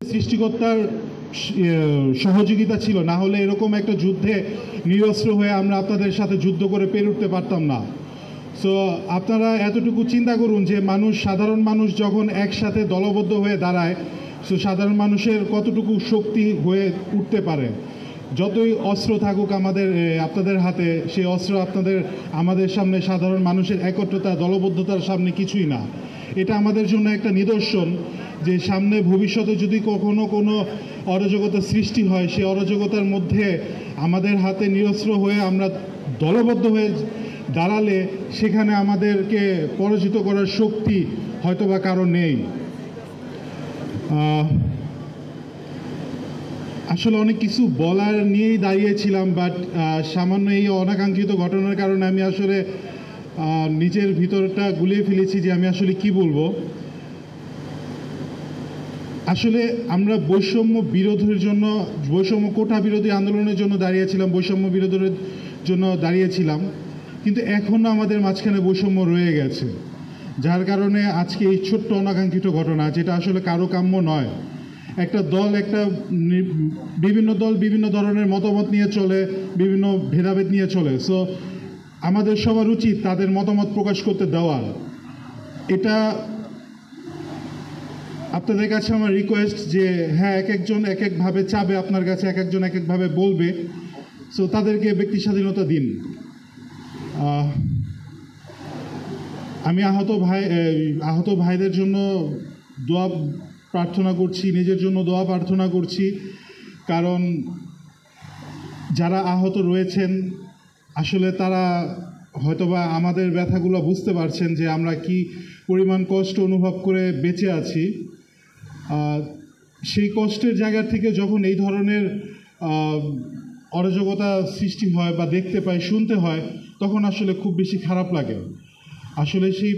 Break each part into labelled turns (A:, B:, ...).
A: সৃষ্টিকর্তার সহযোগিতা ছিল, না হলে এরকম একটা যুদ্ধে নিরস্ত্র হয়ে আমরা আপনাদের সাথে যুদ্ধ করে পেরে উঠতে পারতাম না। সো আপনারা এতটুকু চিন্তা করুন যে সাধারণ মানুষ যখন একসাথে দলবদ্ধ হয়ে দাঁড়ায়, সো সাধারণ মানুষের কতটুকু শক্তি হয়ে উঠতে পারে। যতই অস্ত্র থাকুক আপনাদের হাতে, সেই অস্ত্র আমাদের সামনে সাধারণ মানুষের একত্রতা, দলবদ্ধতার সামনে কিছুই না। এটা আমাদের জন্য একটা নিদর্শন যে সামনে ভবিষ্যতে যদি কখনো কোনো অরাজকতা সৃষ্টি হয়, সেই অরাজকতার মধ্যে আমাদের হাতে নিরস্ত্র হয়ে আমরা দলবদ্ধ হয়ে দাঁড়ালে সেখানে আমাদেরকে পরাজিত করার শক্তি হয়তোবা কারো নেই। আসলে অনেক কিছু বলার নিয়েই দাঁড়িয়েছিলাম, বাট সামান্য এই অনাকাঙ্ক্ষিত ঘটনার কারণে আমি আসলে নিজের ভিতরটা গুলিয়ে ফেলেছি যে আমি আসলে কি বলবো। আসলে আমরা বৈষম্য কোটা বিরোধী আন্দোলনের জন্য দাঁড়িয়েছিলাম, বৈষম্য বিরোধের জন্য দাঁড়িয়েছিলাম, কিন্তু এখনও আমাদের মাঝখানে বৈষম্য রয়ে গেছে, যার কারণে আজকে এই ছোট্ট অনাকাঙ্ক্ষিত ঘটনা, যেটা আসলে কারো কাম্য নয়। বিভিন্ন দল বিভিন্ন ধরনের মতামত নিয়ে চলে, বিভিন্ন ভেদাভেদ নিয়ে চলে। সো আমাদের সবার উচিত তাদের মতামত প্রকাশ করতে দেওয়া। এটা আপনাদের কাছে আমার রিকোয়েস্ট যে হ্যাঁ, এক একজন এক একভাবে চাবে আপনার কাছে, এক একজন এক একভাবে বলবে। সো তাদেরকে ব্যক্তি স্বাধীনতা দিন। আমি আহত ভাইদের জন্য দোয়া প্রার্থনা করছি, নিজের জন্য দোয়া প্রার্থনা করছি, কারণ যারা আহত রয়েছেন আসলে তারা হয়তোবা আমাদের ব্যথাগুলো বুঝতে পারছেন যে আমরা কি পরিমাণ কষ্ট অনুভব করে বেঁচে আছি। সেই কষ্টের জায়গা থেকে যখন এই ধরনের অরাজকতা সৃষ্টি হয় বা দেখতে পাই, শুনতে হয়, তখন আসলে খুব বেশি খারাপ লাগে। আসলে সেই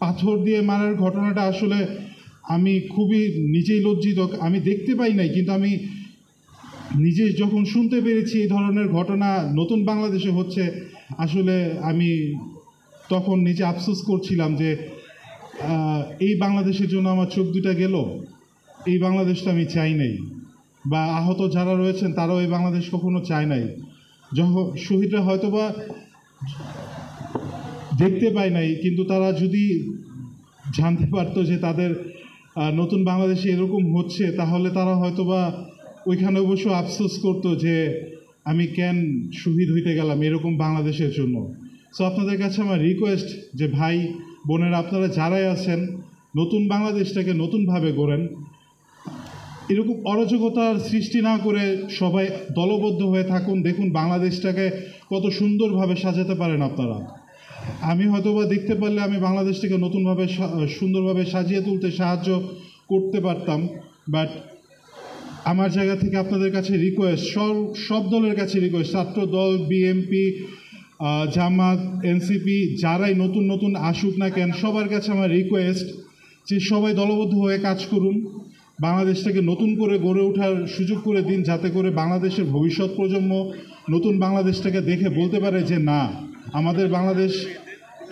A: পাথর দিয়ে মারার ঘটনাটা আসলে আমি খুবই নিজেই লজ্জিত। আমি দেখতে পাই নাই, কিন্তু আমি নিজে যখন শুনতে পেরেছি এই ধরনের ঘটনা নতুন বাংলাদেশে হচ্ছে, আসলে আমি তখন নিজে আফসোস করছিলাম যে এই বাংলাদেশের জন্য আমার চোখ দুটা গেল। এই বাংলাদেশটা আমি চাই নাই, বা আহত যারা রয়েছেন তারাও এই বাংলাদেশ কখনো চায় নাই। যখন শহীদরা হয়তোবা দেখতে পায় নাই, কিন্তু তারা যদি জানতে পারতো যে তাদের নতুন বাংলাদেশে এরকম হচ্ছে, তাহলে তারা হয়তোবা ওইখানে অবশ্য আফসোস করতো যে আমি কেন শহীদ হইতে গেলাম এরকম বাংলাদেশের জন্য। সো আপনাদের কাছে আমার রিকোয়েস্ট যে ভাই বোনেরা, আপনারা যারাই আছেন, নতুন বাংলাদেশটাকে নতুনভাবে গড়েন। এরকম অরাজকতার সৃষ্টি না করে সবাই দলবদ্ধ হয়ে থাকুন। দেখুন বাংলাদেশটাকে কত সুন্দরভাবে সাজাতে পারেন আপনারা। আমি হয়তোবা দেখতে পারলে আমি বাংলাদেশটাকে নতুনভাবে সুন্দরভাবে সাজিয়ে তুলতে সাহায্য করতে পারতাম, বাট আমার জায়গা থেকে আপনাদের কাছে রিকোয়েস্ট, সব দলের কাছে রিকোয়েস্ট, ছাত্র দল, বিএনপি, জামাত, এনসিপি, যারাই নতুন আসুক না কেন, সবার কাছে আমার রিকোয়েস্ট যে সবাই দলবদ্ধ হয়ে কাজ করুন। বাংলাদেশটাকে নতুন করে গড়ে ওঠার সুযোগ করে দিন, যাতে করে বাংলাদেশের ভবিষ্যৎ প্রজন্ম নতুন বাংলাদেশটাকে দেখে বলতে পারে যে না, আমাদের বাংলাদেশ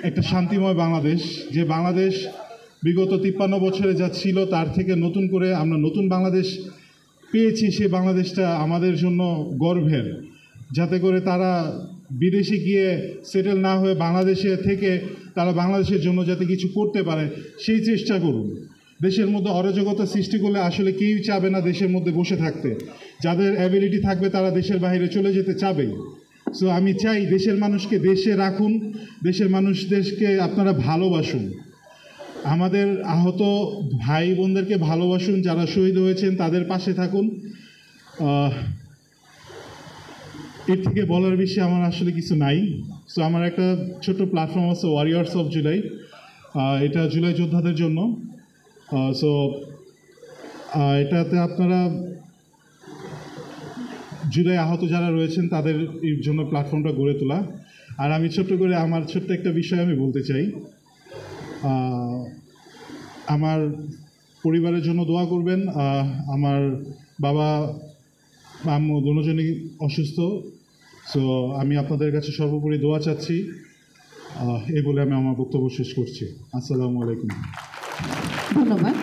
A: একটা শান্তিময় বাংলাদেশ, যে বাংলাদেশ বিগত 53 বছরে যা ছিল তার থেকে নতুন করে আমরা নতুন বাংলাদেশ পেয়েছি। সেই বাংলাদেশটা আমাদের জন্য গর্বের, যাতে করে তারা বিদেশে গিয়ে সেটেল না হয়ে বাংলাদেশে থেকে তারা বাংলাদেশের জন্য যাতে কিছু করতে পারে সেই চেষ্টা করুন। দেশের মধ্যে অরাজকতা সৃষ্টি করলে আসলে কেউই চাবে না দেশের মধ্যে বসে থাকতে। যাদের অ্যাবিলিটি থাকবে তারা দেশের বাইরে চলে যেতে চাবেই। সো আমি চাই দেশের মানুষকে দেশে রাখুন, দেশের মানুষদেরকে আপনারা ভালোবাসুন, আমাদের আহত ভাই বোনদেরকে ভালোবাসুন, যারা শহীদ হয়েছেন তাদের পাশে থাকুন। এর থেকে বলার বিষয়ে আমার আসলে কিছু নাই। সো আমার একটা ছোট প্ল্যাটফর্ম আছে, ওয়ারিয়ার্স অফ জুলাই। এটা জুলাই যোদ্ধাদের জন্য। সো এটাতে আপনারা জুলাই আহত যারা রয়েছেন তাদের জন্য প্ল্যাটফর্মটা গড়ে তোলা। আর আমি ছোট্ট করে আমার ছোট্ট একটা বিষয় আমি বলতে চাই। আমার পরিবারের জন্য দোয়া করবেন। আমার বাবা আম্মু দুজনই অসুস্থ। সো আমি আপনাদের কাছে সর্বোপরি দোয়া চাচ্ছি। এই বলে আমি আমার বক্তব্য শেষ করছি। আসসালামু আলাইকুম।
B: ধন্যবাদ।